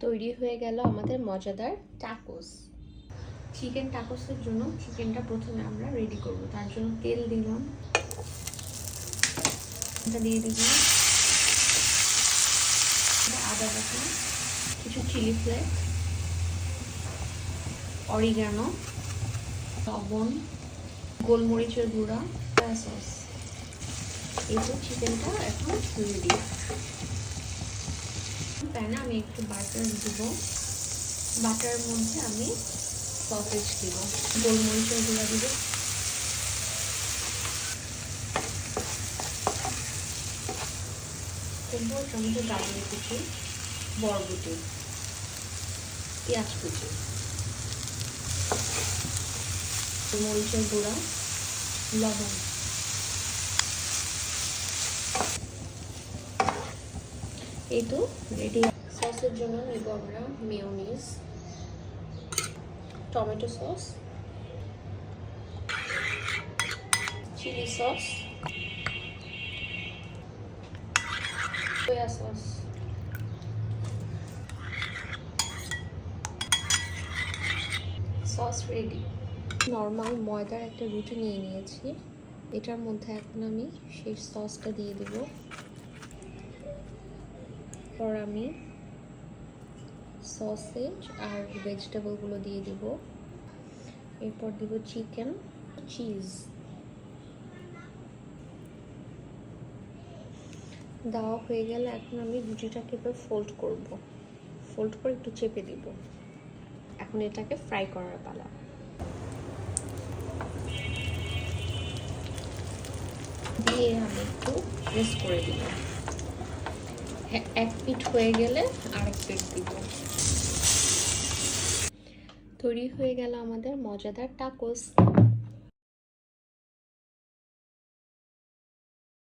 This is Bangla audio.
তৈরি হয়ে গেল আমাদের মজাদার টাকোস। চিকেন টাকোসের জন্য চিকেনটা প্রথমে আমরা রেডি করব। তার জন্য তেল দিলাম, দিয়ে দিলাম আদা বাটা, কিছু চিলি ফ্লেক্স, অরিগানো, লবণ, গোলমরিচের গুঁড়া, সয়া সস। এই তো চিকেনটা এখন রেডি। প্যানে আমি একটু বাটার দিব, বাটার মধ্যে আমি সসেজ দিব, গোলমরিচের গুঁড়া দিব, চামচে গাজর কুচি, বরবটি, পেঁয়াজ কুচি, মরিচের গুঁড়া, লবণ। এই তো রেডি। সসের জন্য নিব আমরা mayonnaise, tomato sauce, chilli sauce, soya sauce, sauce ready. Normal ময়দার একটা রুটি নিয়ে নিয়েছি, এটার মধ্যে এখন আমি সেই সসটা দিয়ে দেব। পর আমি সসেজ আর ভেজিটেবলগুলো দিয়ে দিব। এরপর দিব চিকেন, চিজ। দেওয়া হয়ে গেলে এখন আমি রুটিটাকে এবার ফোল্ড করব, ফোল্ড করে একটু চেপে দিব। এখন এটাকে ফ্রাই করার পালা। দিয়ে আমি একটু প্রেস করে দিব। এক পিঠ হয়ে গেলে আরেক পিঠ দিব। তৈরি হয়ে গেল আমাদের মজাদার টাকোস।